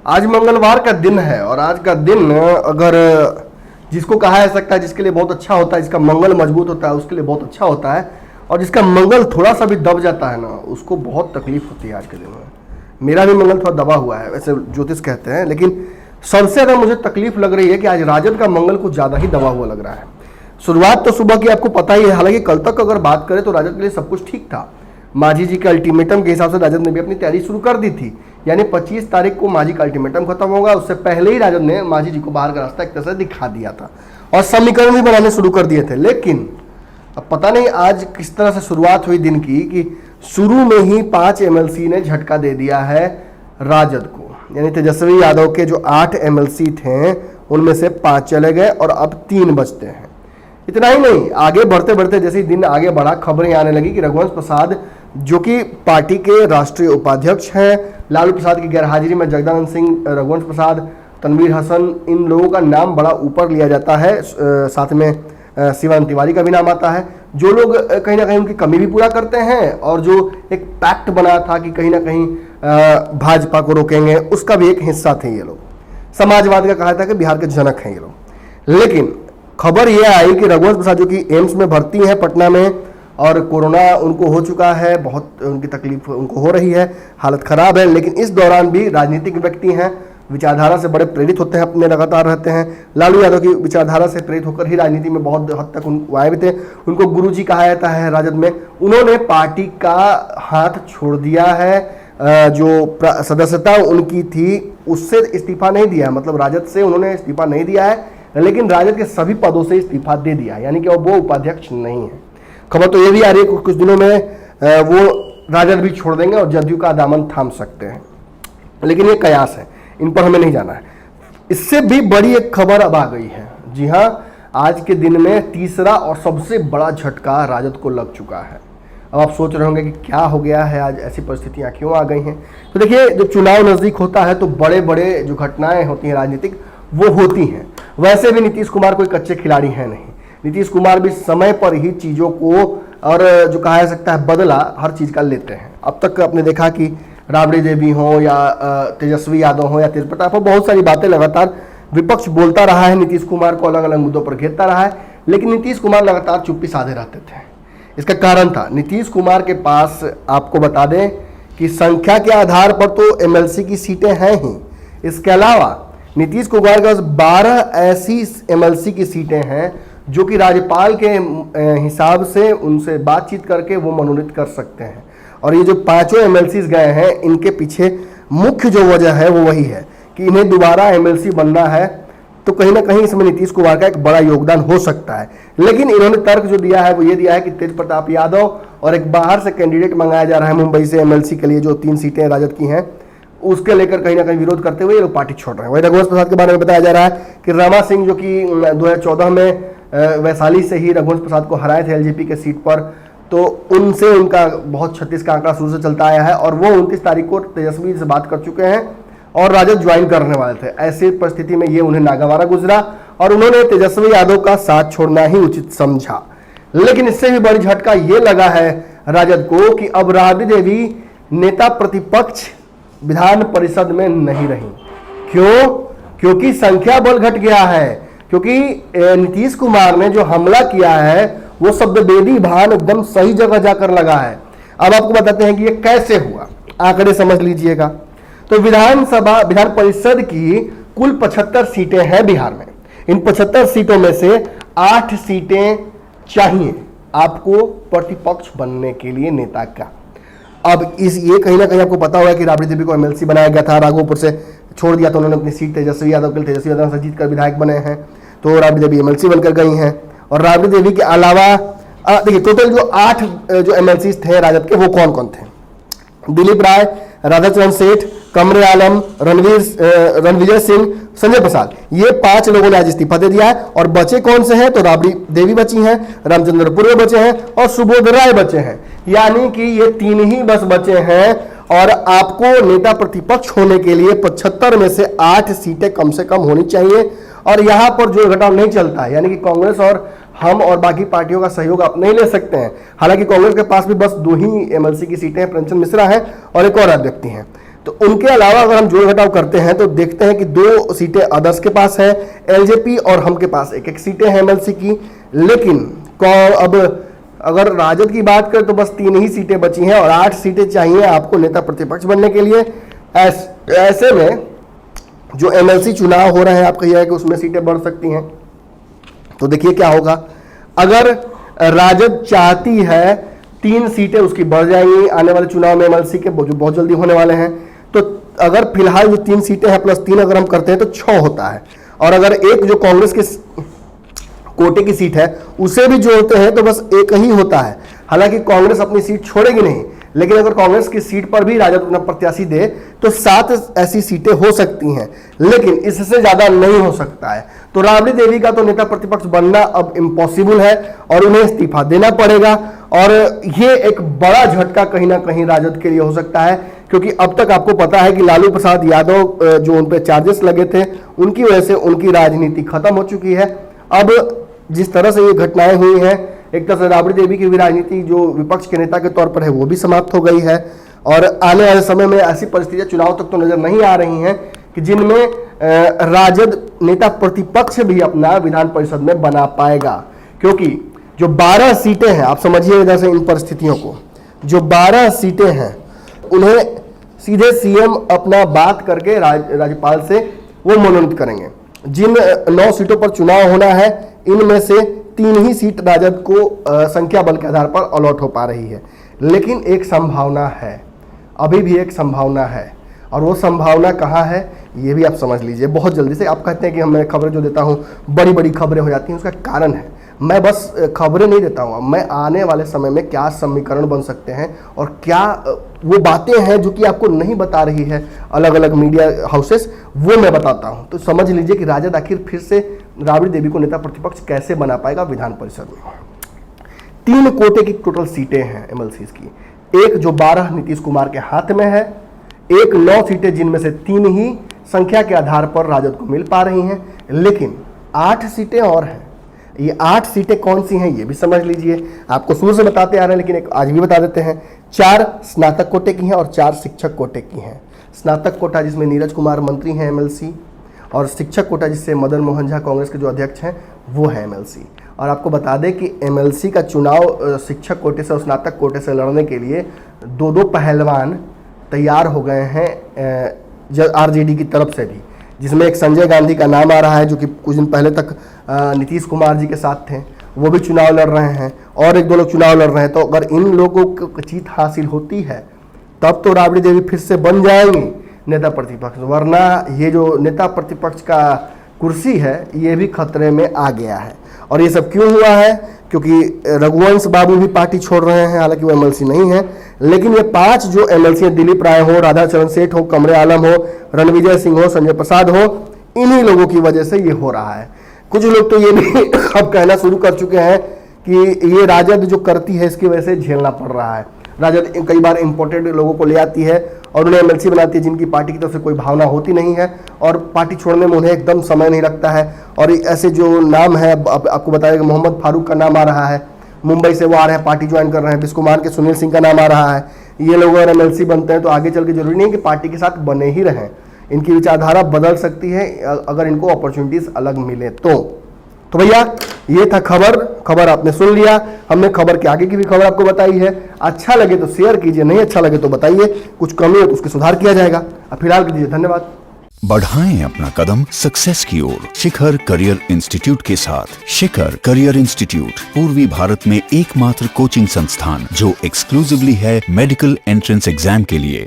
आज मंगलवार का दिन है और आज का दिन अगर जिसको कहा जा सकता है जिसके लिए बहुत अच्छा होता है, जिसका मंगल मजबूत होता है उसके लिए बहुत अच्छा होता है, और जिसका मंगल थोड़ा सा भी दब जाता है ना उसको बहुत तकलीफ होती है आज के दिन में। मेरा भी मंगल थोड़ा दबा हुआ है, वैसे ज्योतिष कहते हैं, लेकिन सबसे ज़्यादा मुझे तकलीफ लग रही है कि आज राजद का मंगल कुछ ज़्यादा ही दबा हुआ लग रहा है। शुरुआत तो सुबह की आपको पता ही है, हालांकि कल तक अगर बात करें तो राजद के लिए सब कुछ ठीक था। मांझी जी के अल्टीमेटम के हिसाब से राजद ने भी अपनी तैयारी शुरू कर दी थी, यानी 25 तारीख को मांझी का अल्टीमेटम खत्म होगा, उससे पहले ही राजद ने मांझी जी को बाहर का रास्ता एक तरह से दिखा दिया था और समीकरण भी बनाने शुरू कर दिए थे। लेकिन अब पता नहीं आज किस तरह से शुरुआत हुई दिन की कि शुरू में ही 5 MLC ने झटका दे दिया है राजद को, यानी तेजस्वी यादव के जो 8 MLC थे उनमें से 5 चले गए और अब 3 बचते हैं। इतना ही नहीं, आगे बढ़ते बढ़ते जैसे ही दिन आगे बढ़ा खबरें आने लगी कि रघुवंश प्रसाद जो कि पार्टी के राष्ट्रीय उपाध्यक्ष हैं, लालू प्रसाद की गैरहाजिरी में जगदानंद सिंह, रघुवंश प्रसाद, तनवीर हसन, इन लोगों का नाम बड़ा ऊपर लिया जाता है, साथ में शिवानंद तिवारी का भी नाम आता है, जो लोग कहीं ना कहीं उनकी कमी भी पूरा करते हैं और जो एक पैक्ट बना था कि कहीं ना कहीं भाजपा को रोकेंगे, उसका भी एक हिस्सा थे ये लोग। समाजवाद का कहा था कि बिहार के जनक हैं ये लोग। लेकिन खबर ये आई कि रघुवंश प्रसाद जो कि एम्स में भर्ती है पटना में और कोरोना उनको हो चुका है, बहुत उनकी तकलीफ उनको हो रही है, हालत खराब है, लेकिन इस दौरान भी राजनीतिक व्यक्ति हैं, विचारधारा से बड़े प्रेरित होते हैं, अपने लगातार रहते हैं। लालू यादव की विचारधारा से प्रेरित होकर ही राजनीति में बहुत हद तक वो आए भी थे, उनको गुरुजी कहा जाता है राजद में। उन्होंने पार्टी का हाथ छोड़ दिया है, जो सदस्यता उनकी थी उससे इस्तीफा नहीं दिया है, मतलब राजद से उन्होंने इस्तीफा नहीं दिया है, लेकिन राजद के सभी पदों से इस्तीफा दे दिया, यानी कि वो उपाध्यक्ष नहीं है। खबर तो ये भी आ रही है कुछ दिनों में वो राजद भी छोड़ देंगे और जदयू का दामन थाम सकते हैं, लेकिन ये कयास है, इन पर हमें नहीं जाना है। इससे भी बड़ी एक खबर अब आ गई है। जी हाँ, आज के दिन में तीसरा और सबसे बड़ा झटका राजद को लग चुका है। अब आप सोच रहे होंगे कि क्या हो गया है, आज ऐसी परिस्थितियां क्यों आ गई हैं। तो देखिए, जब चुनाव नज़दीक होता है तो बड़े बड़े जो घटनाएं होती हैं राजनीतिक वो होती हैं। वैसे भी नीतीश कुमार कोई कच्चे खिलाड़ी हैं नहीं, नीतीश कुमार भी समय पर ही चीज़ों को और जो कहा जा सकता है बदला हर चीज़ का लेते हैं। अब तक आपने देखा कि राबड़ी देवी हो या तेजस्वी यादव हो या तेज प्रताप हो, बहुत सारी बातें लगातार विपक्ष बोलता रहा है, नीतीश कुमार को अलग अलग मुद्दों पर घेरता रहा है, लेकिन नीतीश कुमार लगातार चुप्पी साधे रहते थे। इसका कारण था नीतीश कुमार के पास, आपको बता दें कि संख्या के आधार पर तो MLC की सीटें हैं ही, इसके अलावा नीतीश कुमार के पास 12 ऐसी MLC की सीटें हैं जो कि राज्यपाल के हिसाब से उनसे बातचीत करके वो मनोनीत कर सकते हैं। और ये जो 5 MLCs गए हैं, इनके पीछे मुख्य जो वजह है वो वही है कि इन्हें दोबारा MLC बनना है, तो कहीं ना कहीं इसमें नीतीश कुमार का एक बड़ा योगदान हो सकता है। लेकिन इन्होंने तर्क जो दिया है वो ये दिया है कि तेज प्रताप यादव और एक बाहर से कैंडिडेट मंगाया जा रहा है मुंबई से MLC के लिए, जो 3 सीटें राजद की हैं, उसके लेकर कहीं ना कहीं विरोध करते हुए ये लोग पार्टी छोड़ रहे हैं। वही रघुवंश प्रसाद के बारे में बताया जा रहा है कि रमा सिंह जो कि 2014 में वैशाली से ही रघुवंश प्रसाद को हराए थे LJP के सीट पर, तो उनसे उनका बहुत 36 का आंकड़ा शुरू से चलता आया है और वो 29 तारीख को तेजस्वी से बात कर चुके हैं और राजद ज्वाइन करने वाले थे। ऐसी परिस्थिति में ये उन्हें नागवारा गुजरा और उन्होंने तेजस्वी यादव का साथ छोड़ना ही उचित समझा। लेकिन इससे भी बड़ी झटका ये लगा है राजद को कि अब राबड़ी देवी नेता प्रतिपक्ष विधान परिषद में नहीं रही। क्यों? क्योंकि संख्या बल घट गया है, क्योंकि नीतीश कुमार ने जो हमला किया है वो शब्दवेदी भान एकदम सही जगह जाकर लगा है। अब आपको बताते हैं कि ये कैसे हुआ, आंकड़े समझ लीजिएगा। तो विधान परिषद की कुल 75 सीटें हैं बिहार में। इन 75 सीटों में से 8 सीटें चाहिए आपको प्रतिपक्ष बनने के लिए नेता का। अब ये कहीं ना कहीं आपको पता होगा कि राबड़ी देवी को MLC बनाया गया था, राघोपुर से छोड़ दिया तो उन्होंने अपनी सीट तेजस्वी यादव के लिए, तेजस्वी यादव से जीत कर विधायक बने हैं, तो राबड़ी देवी MLC बनकर गई हैं। और राबड़ी देवी के अलावा देखिए टोटल जो 8 जो MLCs थे राजद के वो कौन कौन थे? दिलीप राय, राधाचरण सेठ, कमरे आलम, रणविजय सिंह, संजय प्रसाद, ये 5 लोगों ने आज इस्तीफा दे दिया है। और बचे कौन से हैं? तो राबड़ी देवी बची हैं, रामचंद्र पूर्व बचे हैं और सुबोध राय बचे हैं, यानी कि ये 3 ही बस बचे हैं। और आपको नेता प्रतिपक्ष होने के लिए 75 में से 8 सीटें कम से कम होनी चाहिए। और यहाँ पर जो घटाव नहीं चलता है, यानी कि कांग्रेस और हम और बाकी पार्टियों का सहयोग आप नहीं ले सकते हैं। हालांकि कांग्रेस के पास भी बस 2 ही MLC की सीटें हैं, प्रेमचंद मिश्रा हैं और एक और व्यक्ति हैं। तो उनके अलावा अगर हम जोड़ घटाव करते हैं तो देखते हैं कि 2 सीटें अदर्स के पास है, एलजेपी और हम के पास 1-1 सीटें हैं एमएलसी की। लेकिन अब अगर राजद की बात करें तो बस 3 ही सीटें बची हैं और 8 सीटें चाहिए आपको नेता प्रतिपक्ष बनने के लिए। ऐसे में जो एमएलसी चुनाव हो रहे हैं, आप कहिए कि उसमें सीटें बढ़ सकती हैं। तो देखिए क्या होगा, अगर राजद चाहती है 3 सीटें उसकी बढ़ जाएंगी आने वाले चुनाव में एमएलसी के, जो बहुत जल्दी होने वाले हैं। तो अगर फिलहाल जो 3 सीटें हैं प्लस 3 अगर हम करते हैं तो 6 होता है। और अगर एक जो कांग्रेस के कोटे की सीट है उसे भी जोड़ते हैं तो बस 1 ही होता है। हालांकि कांग्रेस अपनी सीट छोड़ेगी नहीं, लेकिन अगर कांग्रेस की सीट पर भी राजद अपना प्रत्याशी दे तो 7 ऐसी सीटें हो सकती हैं, लेकिन इससे ज्यादा नहीं हो सकता है। तो राबड़ी देवी का तो नेता प्रतिपक्ष बनना अब इम्पॉसिबल है और उन्हें इस्तीफा देना पड़ेगा। और ये एक बड़ा झटका कहीं ना कहीं राजद के लिए हो सकता है, क्योंकि अब तक आपको पता है कि लालू प्रसाद यादव जो उन पर चार्जेस लगे थे उनकी वजह से उनकी राजनीति खत्म हो चुकी है। अब जिस तरह से ये घटनाएं हुई हैं, एक तरह से राबड़ी देवी की भी राजनीति जो विपक्ष के नेता के तौर पर है वो भी समाप्त हो गई है। और आने वाले समय में ऐसी परिस्थितियां चुनाव तक तो नजर नहीं आ रही हैं कि जिनमें राजद नेता प्रतिपक्ष भी अपना विधान परिषद में बना पाएगा, क्योंकि जो 12 सीटें हैं, आप समझिए इधर से इन परिस्थितियों को, जो 12 सीटें हैं उन्हें सीधे सीएम अपना बात करके राज्यपाल से वो मनोनीत करेंगे। जिन 9 सीटों पर चुनाव होना है इनमें से 3 ही सीट राजद को संख्या बल के आधार पर अलॉट हो पा रही है। लेकिन एक संभावना है, अभी भी एक संभावना है, और वो संभावना कहाँ है ये भी आप समझ लीजिए। बहुत जल्दी से आप कहते हैं कि मैं खबरें जो देता हूँ बड़ी बड़ी खबरें हो जाती हैं, उसका कारण है मैं बस खबरें नहीं देता हूँ, मैं आने वाले समय में क्या समीकरण बन सकते हैं और क्या वो बातें हैं जो कि आपको नहीं बता रही है अलग अलग मीडिया हाउसेस, वो मैं बताता हूँ। तो समझ लीजिए कि राजद आखिर फिर से राबड़ी देवी को नेता प्रतिपक्ष कैसे बना पाएगा विधान परिषद में। 3 कोटे की टोटल सीटें हैं एमएलसी की, एक जो 12 नीतीश कुमार के हाथ में है, एक 9 सीटें जिनमें से 3 ही संख्या के आधार पर राजद को मिल पा रही हैं, लेकिन 8 सीटें और हैं। ये 8 सीटें कौन सी हैं ये भी समझ लीजिए, आपको शुरू से बताते आ रहे हैं लेकिन एक आज भी बता देते हैं। 4 स्नातक कोटे की हैं और 4 शिक्षक कोटे की हैं। स्नातक कोटा जिसमें नीरज कुमार मंत्री हैं एमएलसी, और शिक्षक कोटा जिससे मदन मोहन झा कांग्रेस के जो अध्यक्ष हैं वो है एमएलसी। और आपको बता दें कि एमएलसी का चुनाव शिक्षक कोटे से और स्नातक कोटे से लड़ने के लिए 2 पहलवान तैयार हो गए हैं आरजेडी की तरफ से भी, जिसमें एक संजय गांधी का नाम आ रहा है जो कि कुछ दिन पहले तक नीतीश कुमार जी के साथ थे, वो भी चुनाव लड़ रहे हैं, और 1-2 लोग चुनाव लड़ रहे हैं। तो अगर इन लोगों को जीत हासिल होती है तब तो राबड़ी देवी फिर से बन जाएंगी नेता प्रतिपक्ष, वरना ये जो नेता प्रतिपक्ष का कुर्सी है ये भी खतरे में आ गया है। और ये सब क्यों हुआ है? क्योंकि रघुवंश बाबू भी पार्टी छोड़ रहे हैं, हालांकि वो एमएलसी नहीं है, लेकिन ये 5 जो एमएलसी हैं, दिलीप राय हो, राधाचरण सेठ हो, कमरे आलम हो, रणविजय सिंह हो, संजय प्रसाद हो, इन्हीं लोगों की वजह से ये हो रहा है। कुछ लोग तो ये भी अब कहना शुरू कर चुके हैं कि ये राजद जो करती है इसकी वजह से झेलना पड़ रहा है। राजद कई बार इंपोर्टेड लोगों को ले आती है और उन्हें एमएलसी बनाती है जिनकी पार्टी की तरफ से कोई भावना होती नहीं है, और पार्टी छोड़ने में उन्हें एकदम समय नहीं लगता है। और ऐसे जो नाम है, आपको बताया कि मोहम्मद फारूक का नाम आ रहा है, मुंबई से वो आ रहे हैं, पार्टी ज्वाइन कर रहे हैं, बिस्कुमान के सुनील सिंह का नाम आ रहा है। ये लोग अगर एमएलसी बनते हैं तो आगे चल के जरूरी नहीं कि पार्टी के साथ बने ही रहें, इनकी विचारधारा बदल सकती है अगर इनको अपॉर्चुनिटीज अलग मिले तो भैया ये था खबर आपने सुन लिया। हमने खबर के आगे की भी खबर आपको बताई है। अच्छा लगे तो शेयर कीजिए, नहीं अच्छा लगे तो बताइए, कुछ कमी हो तो उसके सुधार किया जाएगा। अब फिलहाल दीजिए, धन्यवाद। बढ़ाएं अपना कदम सक्सेस की ओर शिखर करियर इंस्टीट्यूट के साथ। शिखर करियर इंस्टीट्यूट पूर्वी भारत में एकमात्र कोचिंग संस्थान जो एक्सक्लूसिवली है मेडिकल एंट्रेंस एग्जाम के लिए।